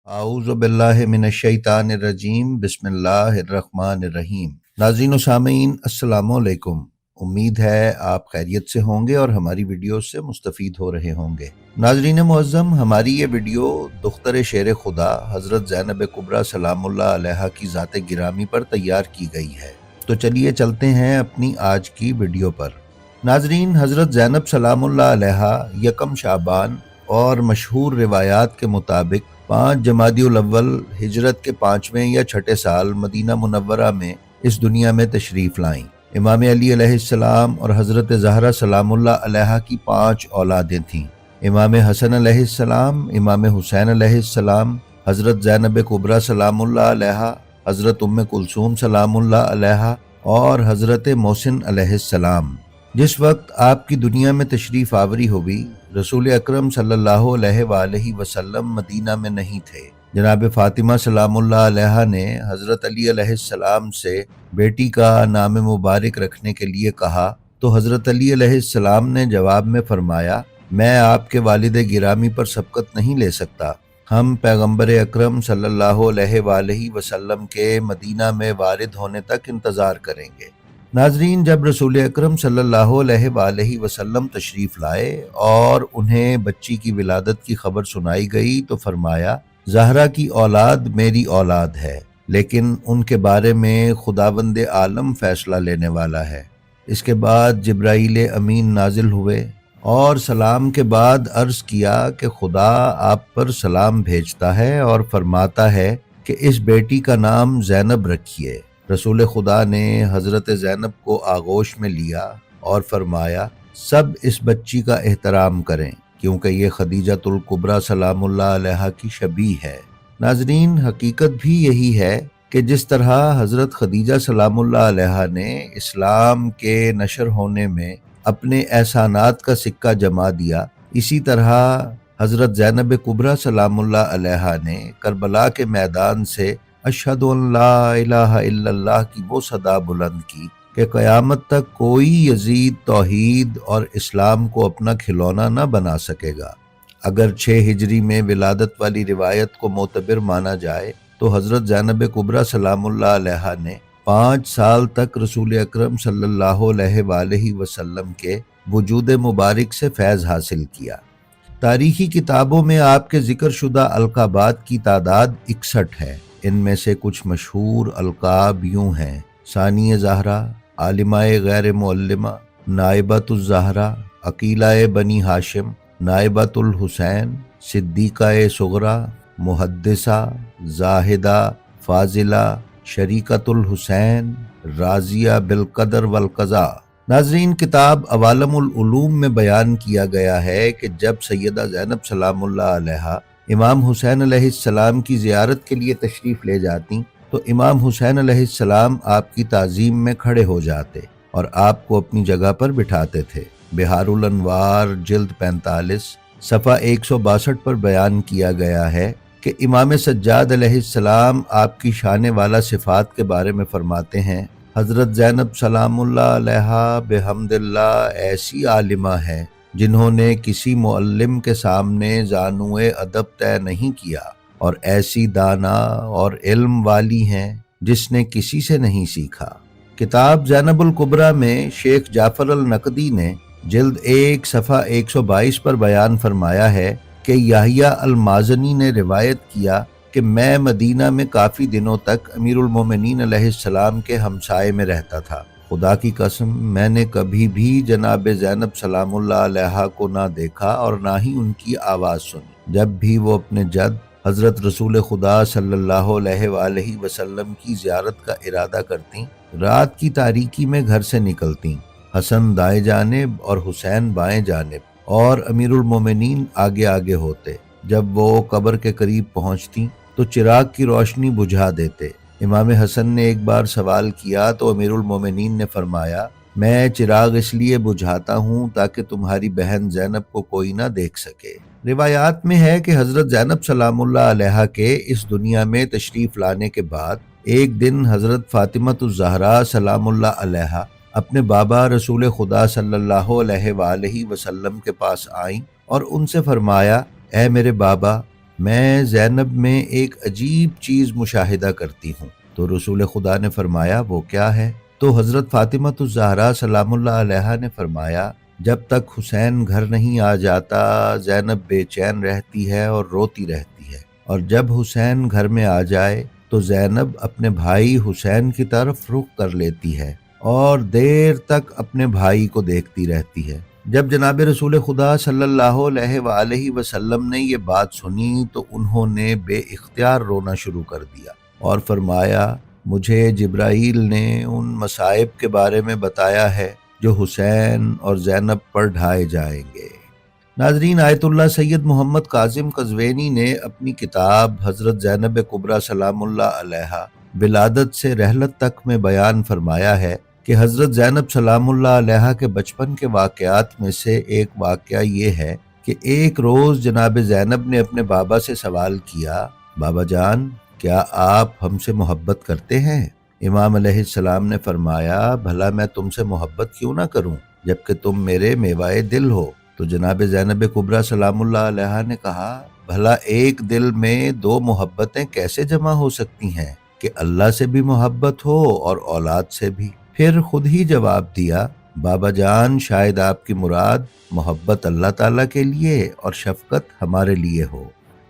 اعوذ باللہ من الشیطان الرجیم بسم اللہ الرحمن الرحیم۔ ناظرین و سامعین السلام علیکم۔ امید ہے آپ خیریت سے ہوں گے اور ہماری ویڈیو سے مستفید ہو رہے ہوں گے۔ ناظرین معظم، ہماری یہ ویڈیو دختر شیر خدا حضرت زینب کبریٰ سلام اللہ علیہا کی ذات گرامی پر تیار کی گئی ہے۔ تو چلیے چلتے ہیں اپنی آج کی ویڈیو پر۔ ناظرین، حضرت زینب سلام اللہ علیہا یکم شعبان اور مشہور روایات کے مطابق 5 جمادی الاول ہجرت کے 5ویں یا 6 سال مدینہ منورہ میں اس دنیا میں تشریف لائیں۔ امام علی علیہ السلام اور حضرت زہرا سلام اللہ علیہا کی 5 اولادیں تھیں۔ امام حسن علیہ السلام، امام حسین علیہ السلام، حضرت زینب کبریٰ سلام اللہ علیہا، حضرت ام کلثوم سلام اللہ علیہا اور حضرت محسن علیہ السلام۔ جس وقت آپ کی دنیا میں تشریف آوری ہوئی، رسول اکرم صلی اللہ علیہ وآلہ وسلم مدینہ میں نہیں تھے۔ جناب فاطمہ سلام اللہ علیہا نے حضرت علی علیہ السلام سے بیٹی کا نام مبارک رکھنے کے لیے کہا تو حضرت علی علیہ السلام نے جواب میں فرمایا، میں آپ کے والد گرامی پر سبقت نہیں لے سکتا، ہم پیغمبر اکرم صلی اللہ علیہ وآلہ وسلم کے مدینہ میں وارد ہونے تک انتظار کریں گے۔ ناظرین، جب رسول اکرم صلی اللہ علیہ وآلہ وسلم تشریف لائے اور انہیں بچی کی ولادت کی خبر سنائی گئی تو فرمایا، زہرا کی اولاد میری اولاد ہے، لیکن ان کے بارے میں خداوند عالم فیصلہ لینے والا ہے۔ اس کے بعد جبرائیل امین نازل ہوئے اور سلام کے بعد عرض کیا کہ خدا آپ پر سلام بھیجتا ہے اور فرماتا ہے کہ اس بیٹی کا نام زینب رکھیے۔ رسول خدا نے حضرت زینب کو آغوش میں لیا اور فرمایا، سب اس بچی کا احترام کریں کیونکہ یہ خدیجۃ الکبریٰ سلام اللہ علیہا کی شبیہ ہے۔ ناظرین، حقیقت بھی یہی ہے کہ جس طرح حضرت خدیجہ سلام اللہ علیہا نے اسلام کے نشر ہونے میں اپنے احسانات کا سکہ جما دیا، اسی طرح حضرت زینب کبریٰ سلام اللہ علیہا نے کربلا کے میدان سے اشہد ان لا الہ الا اللہ کی وہ صدا بلند کی کہ قیامت تک کوئی یزید توحید اور اسلام کو اپنا کھلونا نہ بنا سکے گا۔ اگر 6 ہجری میں ولادت والی روایت کو معتبر مانا جائے تو حضرت زینب کبریٰ سلام اللہ علیہا نے 5 سال تک رسول اکرم صلی اللہ علیہ وآلہ وسلم کے وجود مبارک سے فیض حاصل کیا۔ تاریخی کتابوں میں آپ کے ذکر شدہ القابات کی تعداد 61 ہے۔ ان میں سے کچھ مشہور القاب یوں ہیں: ثانی زہرا، عالمہ غیر معلمہ، نائبۃ الزہرا، عقیلہ بنی ہاشم، نائبۃ الحسین، صدیقہ صغریٰ، محدثہ، زاہدہ، فاضلہ، شریکۃ الحسین، راضیہ بالقدر والقضاء۔ ناظرین، کتاب عوالم العلوم میں بیان کیا گیا ہے کہ جب سیدہ زینب سلام اللہ علیہا امام حسین علیہ السلام کی زیارت کے لیے تشریف لے جاتی تو امام حسین علیہ السلام آپ کی تعظیم میں کھڑے ہو جاتے اور آپ کو اپنی جگہ پر بٹھاتے تھے۔ بہار الانوار جلد 45 صفحہ 162 پر بیان کیا گیا ہے کہ امام سجاد علیہ السلام آپ کی شان والا صفات کے بارے میں فرماتے ہیں، حضرت زینب سلام اللہ علیہا بحمد اللہ ایسی عالمہ ہے جنہوں نے کسی معلم کے سامنے زانوئے ادب طے نہیں کیا، اور ایسی دانا اور علم والی ہیں جس نے کسی سے نہیں سیکھا۔ کتاب زینب الکبریٰ میں شیخ جعفر النقدی نے جلد 1 صفحہ 122 پر بیان فرمایا ہے کہ یحییٰ المازنی نے روایت کیا کہ میں مدینہ میں کافی دنوں تک امیر المومنین علیہ السلام کے ہمسائے میں رہتا تھا۔ خدا کی قسم، میں نے کبھی بھی جناب زینب سلام اللہ علیہا کو نہ دیکھا اور نہ ہی ان کی آواز سنی۔ جب بھی وہ اپنے جد حضرت رسول خدا صلی اللہ علیہ وآلہ وسلم کی زیارت کا ارادہ کرتیں، رات کی تاریکی میں گھر سے نکلتیں، حسن دائیں جانب اور حسین بائیں جانب اور امیر المومنین آگے آگے ہوتے۔ جب وہ قبر کے قریب پہنچتیں تو چراغ کی روشنی بجھا دیتے۔ امام حسن نے ایک بار سوال کیا تو امیر المومنین نے فرمایا، میں چراغ اس لیے بجھاتا ہوں تاکہ تمہاری بہن زینب کو کوئی نہ دیکھ سکے۔ روایات میں ہے کہ حضرت زینب سلام اللہ علیہا کے اس دنیا میں تشریف لانے کے بعد ایک دن حضرت فاطمۃ الزہراء سلام اللہ علیہا اپنے بابا رسول خدا صلی اللہ علیہ وآلہ وسلم کے پاس آئیں اور ان سے فرمایا، اے میرے بابا، میں زینب میں ایک عجیب چیز مشاہدہ کرتی ہوں۔ تو رسول خدا نے فرمایا وہ کیا ہے؟ تو حضرت فاطمہ الزہرا سلام اللہ علیہا نے فرمایا جب تک حسین گھر نہیں آ جاتا زینب بے چین رہتی ہے اور روتی رہتی ہے، اور جب حسین گھر میں آ جائے تو زینب اپنے بھائی حسین کی طرف رخ کر لیتی ہے اور دیر تک اپنے بھائی کو دیکھتی رہتی ہے۔ جب جناب رسول خدا صلی اللہ علیہ وآلہ وسلم نے یہ بات سنی تو انہوں نے بے اختیار رونا شروع کر دیا اور فرمایا مجھے جبرائیل نے ان مصائب کے بارے میں بتایا ہے جو حسین اور زینب پر ڈھائے جائیں گے۔ ناظرین، آیت اللہ سید محمد کاظم قزوینی نے اپنی کتاب حضرت زینب کبریٰ سلام اللہ علیہا ولادت سے رحلت تک میں بیان فرمایا ہے کہ حضرت زینب سلام اللہ علیہا کے بچپن کے واقعات میں سے ایک واقعہ یہ ہے کہ ایک روز جناب زینب نے اپنے بابا سے سوال کیا، بابا جان کیا آپ ہم سے محبت کرتے ہیں؟ امام علیہ السلام نے فرمایا بھلا میں تم سے محبت کیوں نہ کروں جبکہ تم میرے میوائے دل ہو۔ تو جناب زینب کبریٰ سلام اللہ علیہا نے کہا بھلا ایک دل میں دو محبتیں کیسے جمع ہو سکتی ہیں کہ اللہ سے بھی محبت ہو اور اولاد سے بھی؟ پھر خود ہی جواب دیا بابا جان شاید آپ کی مراد محبت اللہ تعالیٰ کے لیے اور شفقت ہمارے لیے ہو۔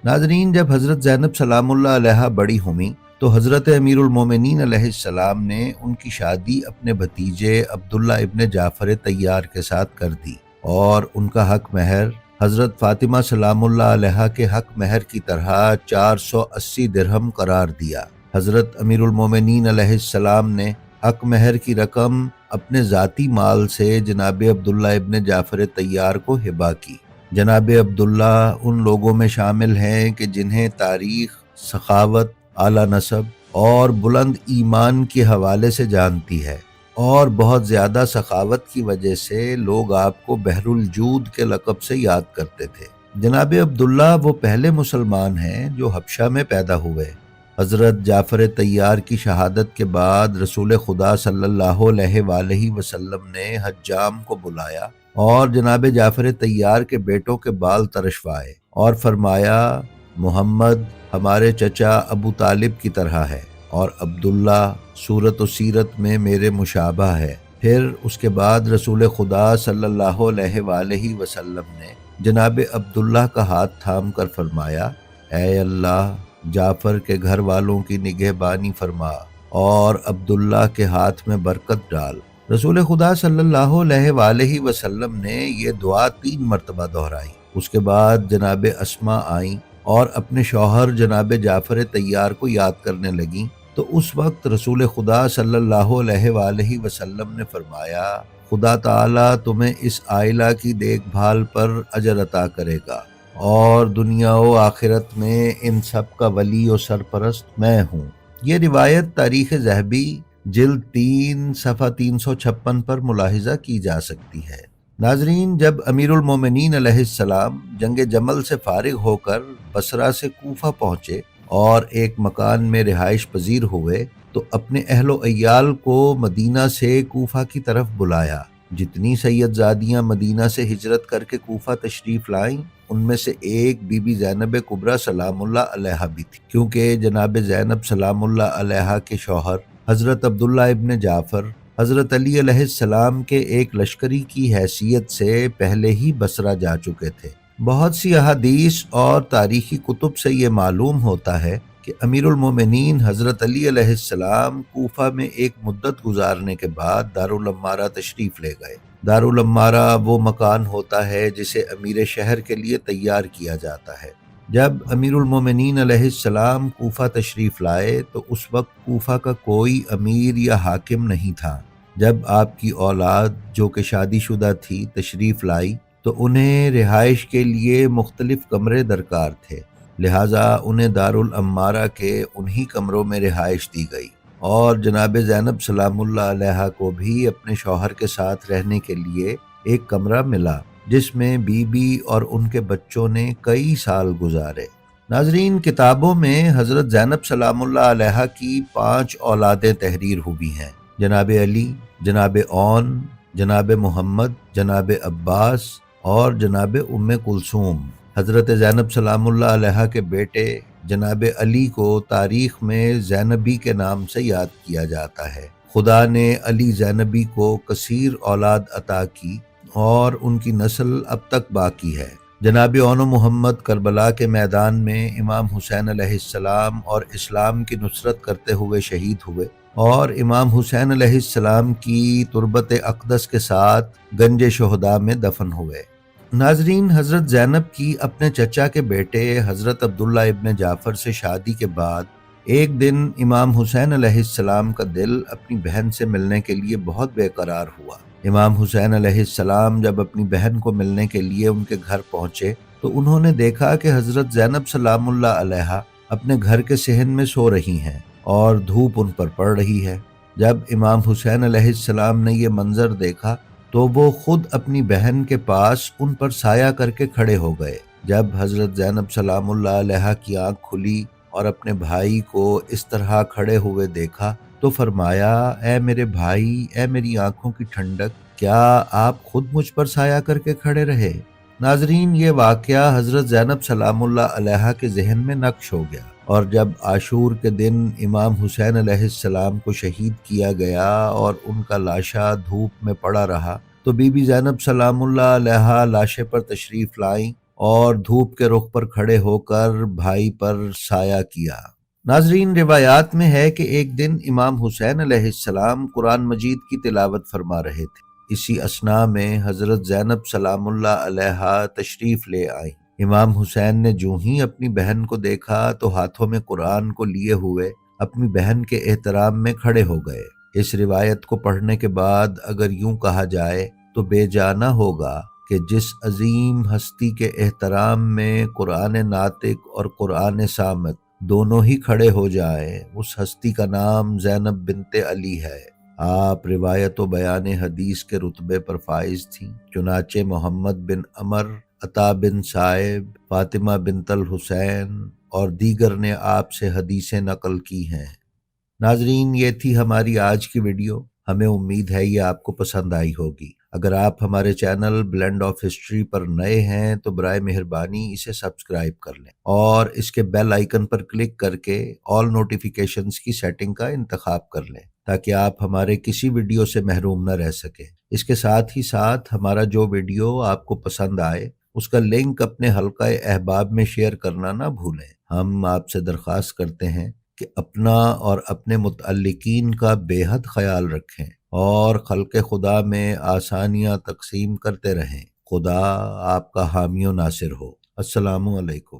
ناظرین، جب حضرت زینب سلام اللہ علیہا بڑی ہوئیں تو حضرت امیر المومنین علیہ السلام نے ان کی شادی اپنے بھتیجے عبداللہ ابن جعفر طیار کے ساتھ کر دی اور ان کا حق مہر حضرت فاطمہ سلام اللہ علیہا کے حق مہر کی طرح 480 درہم قرار دیا۔ حضرت امیر المومنین علیہ السلام نے حق مہر کی رقم اپنے ذاتی مال سے جناب عبداللہ ابن جعفر طیار کو ہبہ کی۔ جناب عبداللہ ان لوگوں میں شامل ہیں کہ جنہیں تاریخ سخاوت، اعلیٰ نسب اور بلند ایمان کے حوالے سے جانتی ہے، اور بہت زیادہ سخاوت کی وجہ سے لوگ آپ کو بحر الجود کے لقب سے یاد کرتے تھے۔ جناب عبداللہ وہ پہلے مسلمان ہیں جو حبشہ میں پیدا ہوئے۔ حضرت جعفر طیار کی شہادت کے بعد رسول خدا صلی اللہ علیہ وآلہ وسلم نے حجام کو بلایا اور جناب جعفر طیار کے بیٹوں کے بال ترشوائے اور فرمایا محمد ہمارے چچا ابو طالب کی طرح ہے اور عبداللہ صورت و سیرت میں میرے مشابہ ہے۔ پھر اس کے بعد رسول خدا صلی اللہ علیہ وآلہ وسلم نے جناب عبداللہ کا ہاتھ تھام کر فرمایا اے اللہ جعفر کے گھر والوں کی نگہبانی فرما اور عبداللہ کے ہاتھ میں برکت ڈال۔ رسول خدا صلی اللہ علیہ وآلہ وسلم نے یہ دعا 3 مرتبہ دہرائی۔ اس کے بعد جناب اسما آئیں اور اپنے شوہر جناب جعفر طیار کو یاد کرنے لگیں تو اس وقت رسول خدا صلی اللہ علیہ وآلہ وسلم نے فرمایا خدا تعالیٰ تمہیں اس عائلہ کی دیکھ بھال پر اجر عطا کرے گا اور دنیا و آخرت میں ان سب کا ولی و سرپرست میں ہوں۔ یہ روایت تاریخ ذہبی جلد 3 صفحہ 356 پر ملاحظہ کی جا سکتی ہے۔ ناظرین، جب امیر المومنین علیہ السلام جنگ جمل سے فارغ ہو کر بصرہ سے کوفہ پہنچے اور ایک مکان میں رہائش پذیر ہوئے تو اپنے اہل و عیال کو مدینہ سے کوفہ کی طرف بلایا۔ جتنی سید زادیاں مدینہ سے ہجرت کر کے کوفہ تشریف لائیں ان میں سے ایک بی بی زینب کبریٰ سلام اللہ علیہا بھی تھی، کیونکہ جناب زینب سلام اللہ علیہا کے شوہر حضرت عبداللہ ابن جعفر حضرت علی علیہ السلام کے ایک لشکری کی حیثیت سے پہلے ہی بصرہ جا چکے تھے۔ بہت سی احادیث اور تاریخی کتب سے یہ معلوم ہوتا ہے کہ امیر المومنین حضرت علی علیہ السلام کوفہ میں ایک مدت گزارنے کے بعد دارالعمارہ تشریف لے گئے۔ دارالعمارہ وہ مکان ہوتا ہے جسے امیر شہر کے لیے تیار کیا جاتا ہے۔ جب امیر المومنین علیہ السلام کوفہ تشریف لائے تو اس وقت کوفہ کا کوئی امیر یا حاکم نہیں تھا۔ جب آپ کی اولاد جو کہ شادی شدہ تھی تشریف لائی تو انہیں رہائش کے لیے مختلف کمرے درکار تھے، لہٰذا انہیں دارالعمارہ کے انہی کمروں میں رہائش دی گئی اور جناب زینب سلام اللہ علیہا کو بھی اپنے شوہر کے ساتھ رہنے کے لیے ایک کمرہ ملا جس میں بی بی اور ان کے بچوں نے کئی سال گزارے۔ ناظرین، کتابوں میں حضرت زینب سلام اللہ علیہا کی 5 اولادیں تحریر ہوئی ہیں: جناب علی، جناب اون، جناب محمد، جناب عباس اور جناب ام کلثوم۔ حضرت زینب سلام اللہ علیہ کے بیٹے جناب علی کو تاریخ میں زینبی کے نام سے یاد کیا جاتا ہے۔ خدا نے علی زینبی کو کثیر اولاد عطا کی اور ان کی نسل اب تک باقی ہے۔ جناب اون محمد کربلا کے میدان میں امام حسین علیہ السلام اور اسلام کی نصرت کرتے ہوئے شہید ہوئے اور امام حسین علیہ السلام کی تربت اقدس کے ساتھ گنج شہداء میں دفن ہوئے۔ ناظرین، حضرت زینب کی اپنے چچا کے بیٹے حضرت عبداللہ ابن جعفر سے شادی کے بعد ایک دن امام حسین علیہ السلام کا دل اپنی بہن سے ملنے کے لیے بہت بے قرار ہوا۔ امام حسین علیہ السلام جب اپنی بہن کو ملنے کے لیے ان کے گھر پہنچے تو انہوں نے دیکھا کہ حضرت زینب سلام اللہ علیہ اپنے گھر کے صحن میں سو رہی ہیں اور دھوپ ان پر پڑ رہی ہے۔ جب امام حسین علیہ السلام نے یہ منظر دیکھا تو وہ خود اپنی بہن کے پاس ان پر سایہ کر کے کھڑے ہو گئے۔ جب حضرت زینب سلام اللہ علیہ کی آنکھ کھلی اور اپنے بھائی کو اس طرح کھڑے ہوئے دیکھا تو فرمایا، اے میرے بھائی، اے میری آنکھوں کی ٹھنڈک، کیا آپ خود مجھ پر سایہ کر کے کھڑے رہے؟ ناظرین، یہ واقعہ حضرت زینب سلام اللہ علیہ کے ذہن میں نقش ہو گیا، اور جب عاشور کے دن امام حسین علیہ السلام کو شہید کیا گیا اور ان کا لاشا دھوپ میں پڑا رہا تو بی بی زینب سلام اللہ علیہ لاشے پر تشریف لائیں اور دھوپ کے رخ پر کھڑے ہو کر بھائی پر سایہ کیا۔ ناظرین، روایات میں ہے کہ ایک دن امام حسین علیہ السلام قرآن مجید کی تلاوت فرما رہے تھے۔ اسی اثناء میں حضرت زینب سلام اللہ علیہ تشریف لے آئیں۔ امام حسین نے جو ہی اپنی بہن کو دیکھا تو ہاتھوں میں قرآن کو لیے ہوئے اپنی بہن کے احترام میں کھڑے ہو گئے۔ اس روایت کو پڑھنے کے بعد اگر یوں کہا جائے تو بے جانا ہوگا کہ جس عظیم ہستی کے احترام میں قرآن ناطق اور قرآن صامت دونوں ہی کھڑے ہو جائیں، اس ہستی کا نام زینب بنت علی ہے۔ آپ روایت و بیان حدیث کے رتبے پر فائز تھیں، چنانچہ محمد بن عمر، عطا بن صائب، فاطمہ بنت الحسین اور دیگر نے آپ سے حدیثیں نقل کی ہیں۔ ناظرین، یہ تھی ہماری آج کی ویڈیو۔ ہمیں امید ہے یہ آپ کو پسند آئی ہوگی۔ اگر آپ ہمارے چینل بلینڈ آف ہسٹری پر نئے ہیں تو برائے مہربانی اسے سبسکرائب کر لیں اور اس کے بیل آئیکن پر کلک کر کے آل نوٹیفیکیشنز کی سیٹنگ کا انتخاب کر لیں تاکہ آپ ہمارے کسی ویڈیو سے محروم نہ رہ سکیں۔ اس کے ساتھ ہی ساتھ ہمارا جو ویڈیو آپ کو پسند آئے اس کا لنک اپنے حلقہ احباب میں شیئر کرنا نہ بھولیں۔ ہم آپ سے درخواست کرتے ہیں کہ اپنا اور اپنے متعلقین کا بے حد خیال رکھیں اور خلق خدا میں آسانیاں تقسیم کرتے رہیں۔ خدا آپ کا حامی و ناصر ہو۔ السلام علیکم۔